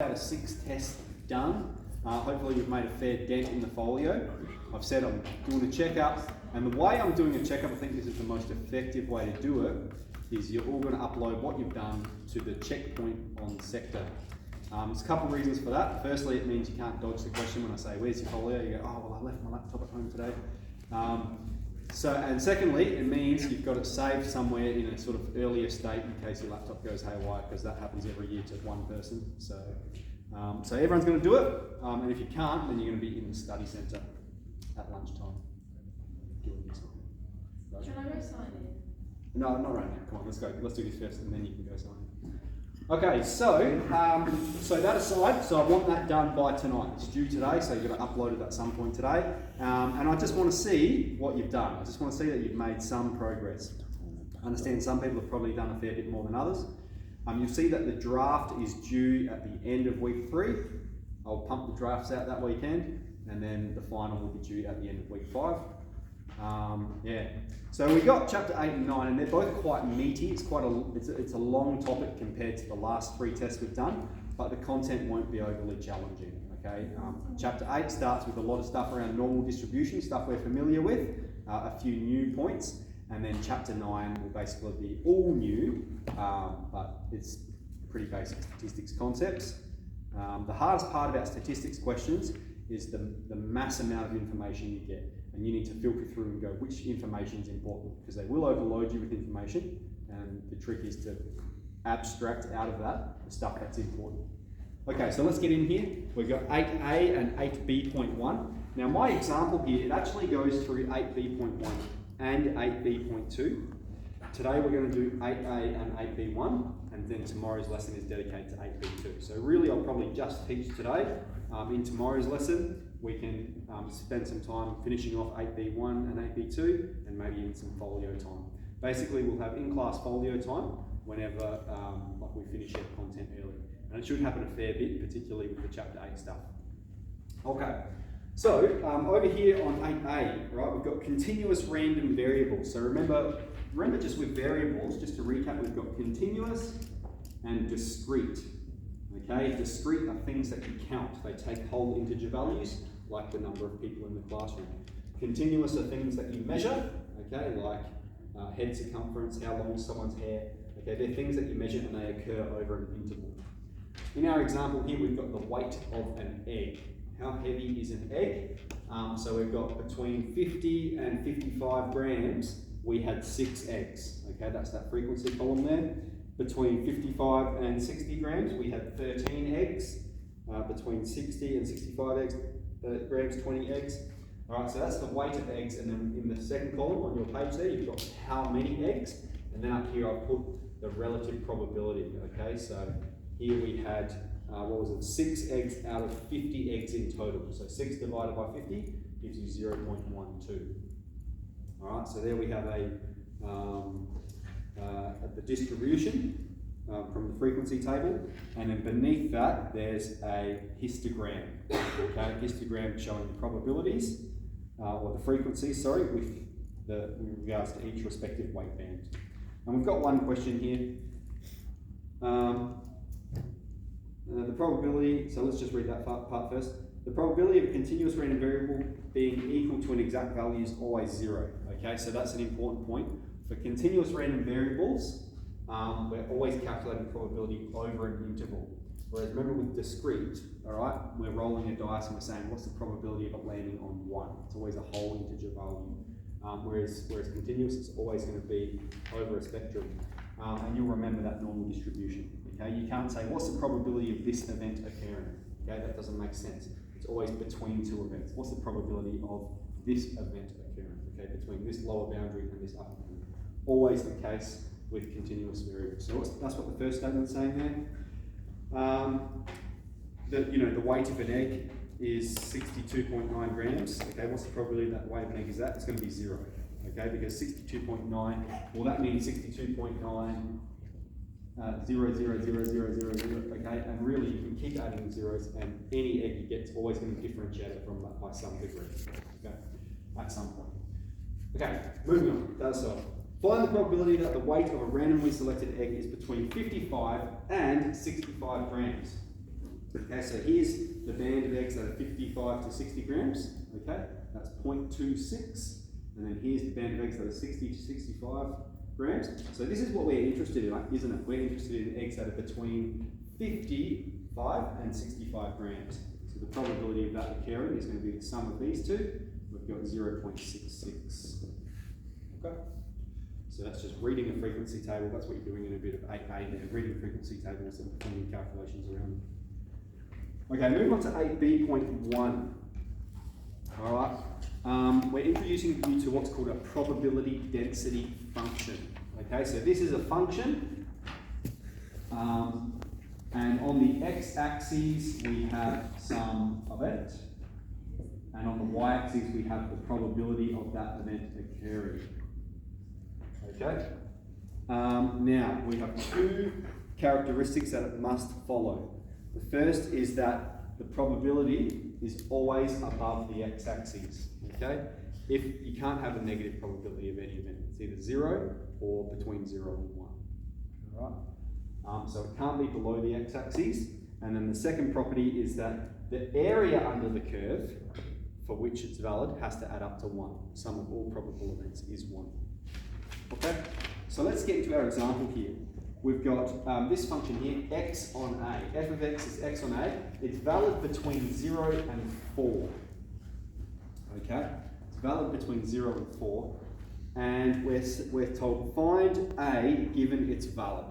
Out of 6 tests done. Hopefully you've made a fair dent in the folio. I've said I'm doing a checkup, and the way I'm doing a checkup, I think this is the most effective way to do it, is you're all going to upload what you've done to the checkpoint on the sector. There's a couple of reasons for that. Firstly, it means you can't dodge the question when I say, where's your folio? You go, oh, well, I left my laptop at home today. And secondly, it means you've got it saved somewhere in a sort of earlier state in case your laptop goes haywire, because that happens every year to one person. So everyone's going to do it, and if you can't, then you're going to be in the study centre at lunchtime doing this. Can I go sign in? No, not right now. Come on, let's go. Let's do this first, and then you can go sign in. Okay, so that aside, so I want that done by tonight. It's due today, so you're going to upload it at some point today. And I just want to see what you've done. I just want to see that you've made some progress. I understand some people have probably done a fair bit more than others. You'll see that the draft is due at the end of week 3. I'll pump the drafts out that weekend, and then the final will be due at the end of week 5. So we got chapter 8 and 9, and they're both quite meaty. It's a long topic compared to the last 3 tests we've done, but the content won't be overly challenging. Okay. Chapter 8 starts with a lot of stuff around normal distribution, stuff we're familiar with, a few new points, and then chapter 9 will basically be all new, but it's pretty basic statistics concepts. The hardest part about statistics questions is the mass amount of information you get. And you need to filter through and go which information is important, because they will overload you with information, and the trick is to abstract out of that the stuff that's important. Okay, so let's get in here. We've got 8a and 8b.1. Now my example here, it actually goes through 8b.1 and 8b.2. Today we're going to do 8a and 8b.1, and then tomorrow's lesson is dedicated to 8b.2. So really I'll probably just teach today. In tomorrow's lesson we can spend some time finishing off 8b.1 and 8b.2, and maybe even some folio time. Basically we'll have in-class folio time whenever we finish our content early. And it should happen a fair bit, particularly with the chapter 8 stuff. Okay, so over here on 8a, right, we've got continuous random variables. So remember just with variables, just to recap, we've got continuous and discrete. Okay, discrete are things that you count. They take whole integer values, like the number of people in the classroom. Continuous are things that you measure, okay, like head circumference, how long is someone's hair. Okay, they're things that you measure and they occur over an interval. In our example here, we've got the weight of an egg. How heavy is an egg? So we've got between 50 and 55 grams, we had 6 eggs. Okay, that's that frequency column there. Between 55 and 60 grams, we had 13 eggs. Between 60 and 65 grams, 20 eggs. All right, so that's the weight of eggs. And then in the second column on your page there, you've got how many eggs. And then up here, I've put the relative probability. Okay, so here we had, 6 eggs out of 50 eggs in total. So 6 divided by 50 gives you 0.12. All right, so there we have the distribution from the frequency table, and then beneath that there's a histogram. Okay, histogram showing the probabilities or the frequencies, sorry, with regards to each respective weight band. And we've got one question here. The probability, so let's just read that part first. The probability of a continuous random variable being equal to an exact value is always 0. Okay, so that's an important point. For continuous random variables, we're always calculating probability over an interval. Whereas remember with discrete, all right, we're rolling a dice and we're saying what's the probability of it landing on 1? It's always a whole integer value. Whereas continuous, it's always going to be over a spectrum. And you'll remember that normal distribution. Okay, you can't say what's the probability of this event occurring. Okay, that doesn't make sense. It's always between 2 events. What's the probability of this event occurring? Okay, between this lower boundary and this upper boundary. Always the case with continuous variables. So that's what the first statement's saying there. The weight of an egg is 62.9 grams. Okay, what's the probability that the weight of an egg is that? It's going to be 0. Okay, because 62.9, well that means 62.9 0, 0, 0, 0, 0, 0, okay, and really you can keep adding zeros, and any egg you get is always going to be differentiated from that by some degree, okay, at some point. Okay, moving on, the other side. Find the probability that the weight of a randomly selected egg is between 55 and 65 grams. Okay, so here's the band of eggs that are 55 to 60 grams. Okay, that's 0.26. And then here's the band of eggs that are 60 to 65 grams. So this is what we're interested in, isn't it? We're interested in eggs that are between 55 and 65 grams. So the probability of that occurring is going to be the sum of these two. We've got 0.66. Okay? So that's just reading a frequency table. That's what you're doing in a bit of 8A there, reading a frequency table instead of performing calculations around it. Okay, move on to 8B.1. All right. We're introducing you to what's called a probability density function. Okay, so this is a function, and on the x-axis we have sum of it, and on the y-axis we have the probability of that event occurring. Okay. Now we have two characteristics that it must follow. The first is that the probability is always above the x-axis. Okay. If you can't have a negative probability of any event, it's either 0 or between 0 and 1. All right. So it can't be below the x-axis. And then the second property is that the area under the curve for which it's valid has to add up to 1. Sum of all probable events is 1. Okay, so let's get into our example here. We've got this function here, x on a. F of x is x on a. It's valid between 0 and 4. Okay, it's valid between 0 and 4. And we're told find a given it's valid.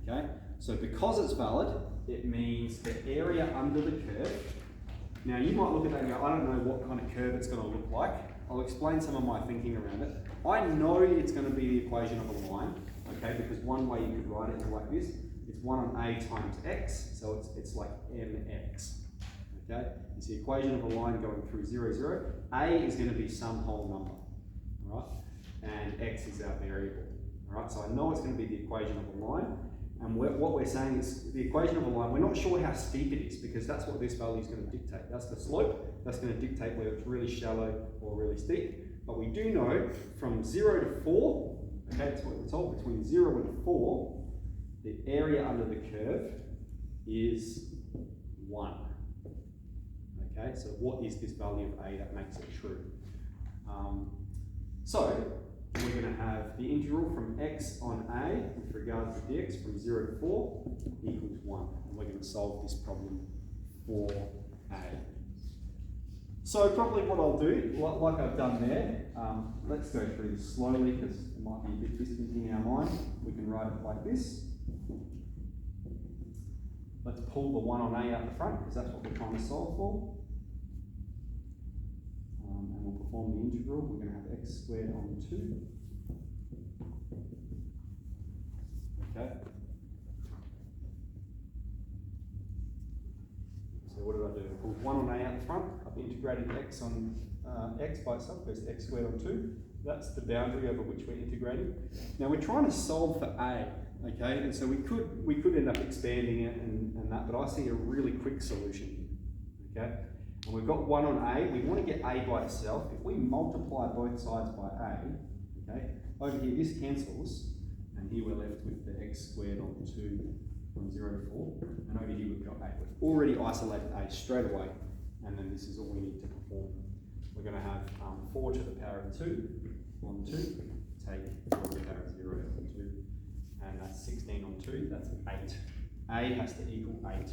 Okay, so because it's valid, it means the area under the curve. Now you might look at that and go, I don't know what kind of curve it's going to look like. I'll explain some of my thinking around it. I know it's going to be the equation of a line, okay, because one way you could write it is like this. It's 1 on a times x, so it's like mx, okay? It's the equation of a line going through 0, 0. A is going to be some whole number, all right? And x is our variable, all right? So I know it's going to be the equation of a line, and what we're saying is the equation of a line, we're not sure how steep it is, because that's what this value is going to dictate. That's the slope, that's going to dictate whether it's really shallow or really steep. But we do know from 0 to 4, okay, that's what we're told, between 0 and 4, the area under the curve is 1. Okay, so what is this value of a that makes it true? So we're going to have the integral from x on a with regards to dx from 0 to 4 equals 1. And we're going to solve this problem for a. So probably what I'll do, like I've done there, let's go through this slowly because it might be a bit distant in our mind. We can write it like this. Let's pull the 1 on a out the front because that's what we're trying to solve for. And we'll perform the integral. We're going to have x squared on 2. Okay. So what did I do? I pulled 1 on a out the front. I've integrated x on x by itself, goes to x squared on 2. That's the boundary over which we're integrating. Now we're trying to solve for a, okay? And so we could end up expanding it and that, but I see a really quick solution, okay? And we've got 1 on a. We want to get a by itself. If we multiply both sides by a, okay, over here this cancels, and here we're left with the x squared on 2 from 0 to 4, and over here we've got a. We've already isolated a straight away, and then this is all we need to perform. We're going to have 4 to the power of 2 on 2, take 4 to the power of 0 on 2, and that's 16 on 2, that's 8. A has to equal 8.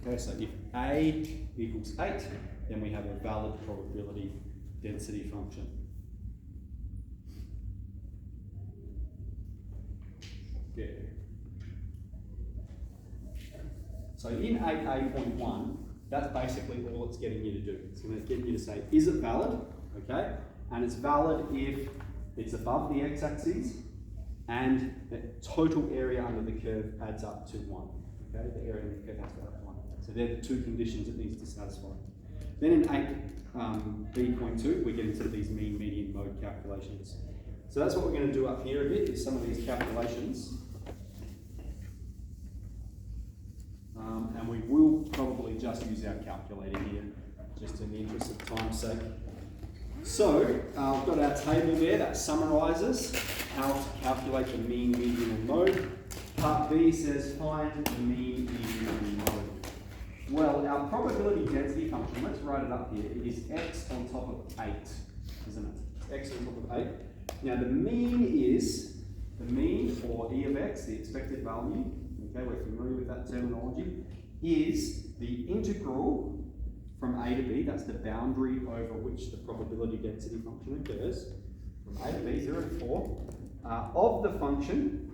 Okay, so if a equals 8, then we have a valid probability density function. Okay. So in 8A.1, that's basically all it's getting you to do. It's going to get you to say, is it valid? Okay, and it's valid if it's above the x-axis and the total area under the curve adds up to 1. Okay, the area under the curve adds up to 1. So they're the two conditions it needs to satisfy. Then in 8B.2, we get into these mean, median, mode calculations. So that's what we're going to do up here a bit, is some of these calculations. And we will probably just use our calculator here, just in the interest of time's sake. So, I've got our table there that summarises how to calculate the mean, median and mode. Part B says find the mean in mode. Well, our probability density function, let's write it up here. It is x on top of 8, isn't it? X on top of 8. Now the mean, or E of x, the expected value, okay, we're familiar with that terminology, is the integral from a to b, that's the boundary over which the probability density function occurs, from a to b, 0 to 4, of the function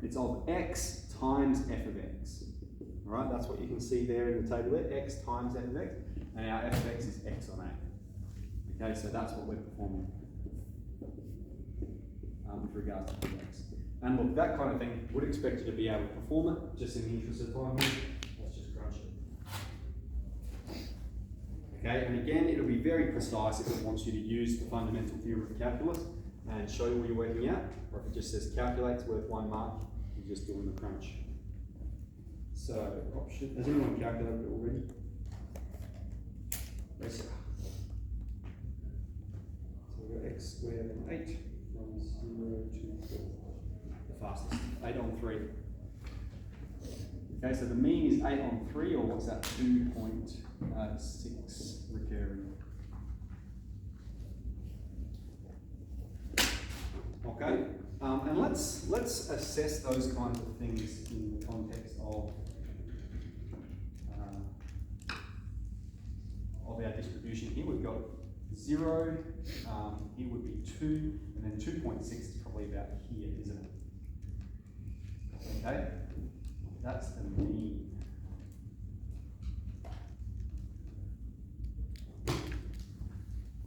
it's of x times f of x. Alright, that's what you can see there in the table there, x times f of x, and our f of x is x on a. Okay, so that's what we're performing with regards to x. And look, that kind of thing, would expect you to be able to perform it, just in the interest of time here. Let's just crunch it. Okay, and again, it'll be very precise if it wants you to use the fundamental theorem of calculus and show you what you're working out, or if it just says calculate's worth 1 mark, you're just doing the crunch. So, option, has anyone calculated it already? Yes, sir. So we've got x squared and 8 from 0 to 4. The fastest, 8 on 3. Okay, so the mean is 8 on 3, or what's that, 2.6 recurring. Okay, and let's assess those kinds of things in the context of our distribution here. We've got 0, here would be 2, and then 2.6 is probably about here, isn't it? Okay, that's the mean.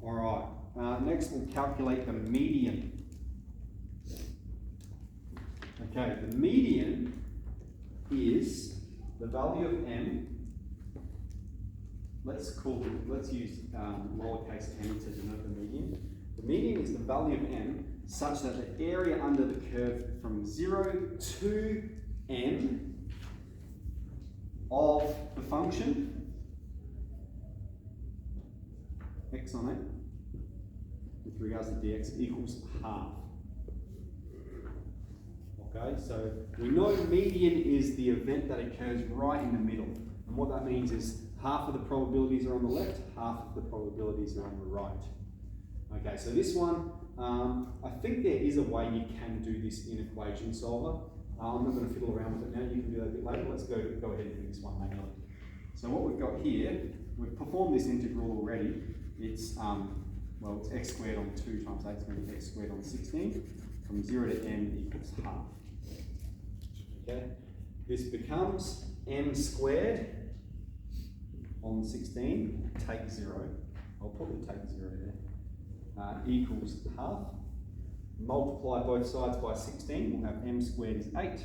All right, next we'll calculate the median. Okay, the median is the value of m. Let's use lowercase m to denote the median. The median is the value of m such that the area under the curve from 0 to m of the function x on it with regards to dx equals half. Okay, so we know median is the event that occurs right in the middle. And what that means is half of the probabilities are on the left, half of the probabilities are on the right. Okay, so this one, I think there is a way you can do this in equation solver. I'm not going to fiddle around with it now, you can do that a bit later. Let's go ahead and do this one manually. So what we've got here, we've performed this integral already. It's, well, it's x squared on 2 times 8 is going to be x squared on 16. From 0 to m equals half. Okay, this becomes m squared on 16, take 0, I'll probably take 0 there, equals half. Multiply both sides by 16, we'll have m squared is 8,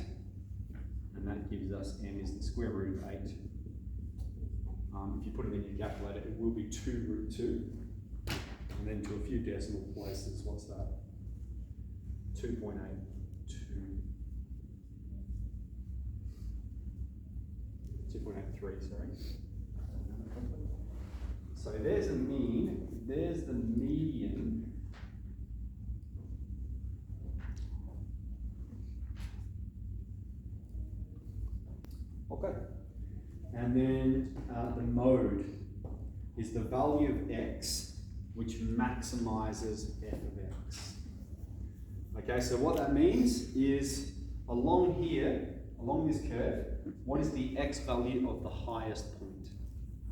and that gives us m is the square root of 8. If you put it in your calculator, it will be 2 root 2, and then to a few decimal places, what's that? 2.82. Sorry. So there's a mean, there's the median. Okay. And then the mode is the value of x which maximizes f of x. Okay, so what that means is along here, along this curve, what is the x value of the highest point?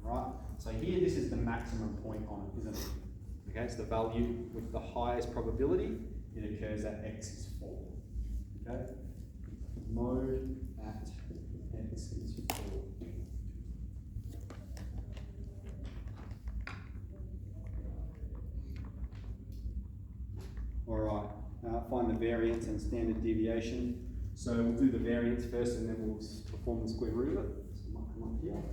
Right? So here, this is the maximum point on it, isn't it? Okay, it's the value with the highest probability. It occurs at x is 4. Okay? Mode at x is 4. All right. Find the variance and standard deviation. So we'll do the variance first and then we'll perform the square root of it. So it might come up here.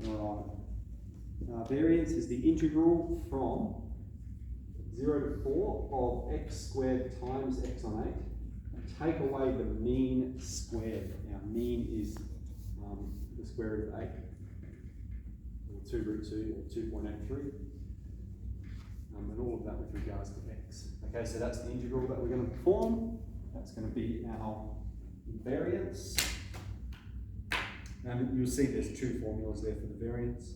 Alright. Variance is the integral from 0 to 4 of x squared times x on 8. Take away the mean squared. Now mean is the square root of 8. 2 root 2 or 2.83. And all of that with regards to x. Okay, so that's the integral that we're going to perform. That's going to be our variance. And you'll see there's 2 formulas there for the variance.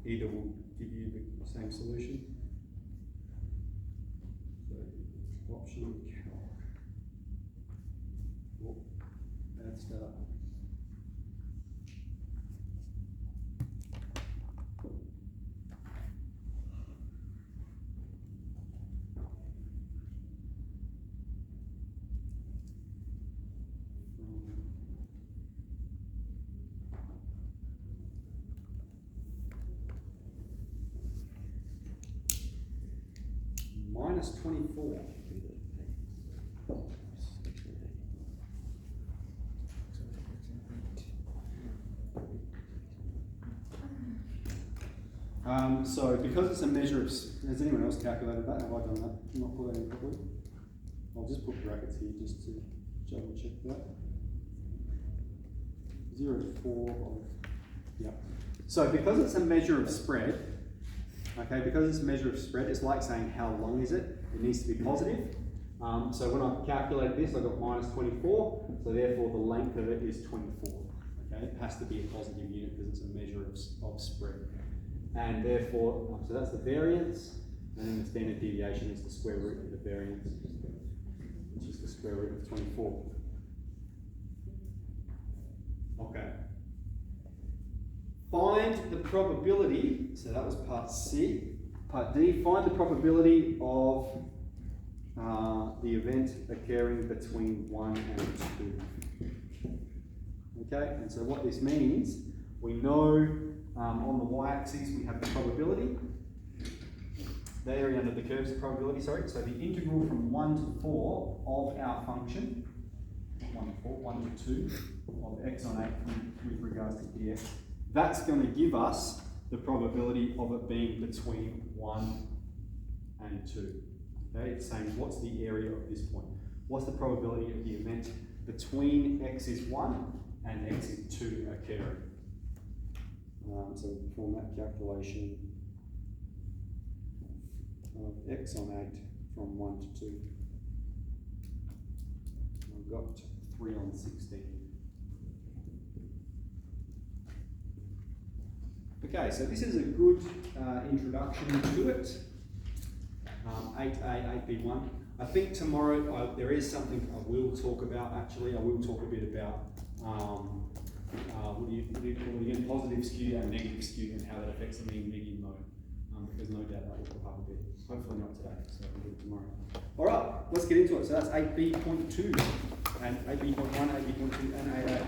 Either will give you the same solution. So, option calc. Oh, bad start. Minus 24. So because it's a measure of, has anyone else calculated that? Have I done that? Not put that in properly? I'll just put brackets here just to double check that. 0 to 4 of, yep. So because it's a measure of spread, okay, because it's a measure of spread, it's like saying how long is it? It needs to be positive. So when I calculate this, I got minus 24, so therefore the length of it is 24. Okay, it has to be a positive unit because it's a measure of spread. And therefore, so that's the variance, and then the standard deviation is the square root of the variance, which is the square root of 24. Okay. Find the probability, so that was part C. Part D, find the probability of the event occurring between 1 and 2. Okay, and so what this means, we know on the y-axis we have the probability. The area under the curve is the probability, sorry. So the integral from 1 to 4 of our function, 1 to 2, of x on 8 with regards to dx, that's going to give us the probability of it being between 1 and 2. Okay, it's saying what's the area of this point? What's the probability of the event between x is 1 and x is 2 occurring? So we perform that calculation of x on 8 from 1 to 2. I've got 3 on 16. Okay, so this is a good introduction to it. 8A, 8B1. I think tomorrow there is something I will talk about actually. I will talk a bit about what do you call it again? Positive skew and negative skew and how that affects the mean median mode. Because no doubt that will come up a bit. Hopefully not today, so we'll do it tomorrow. Alright, let's get into it. So that's 8B.2 and 8B.1, 8B.2 and 8A.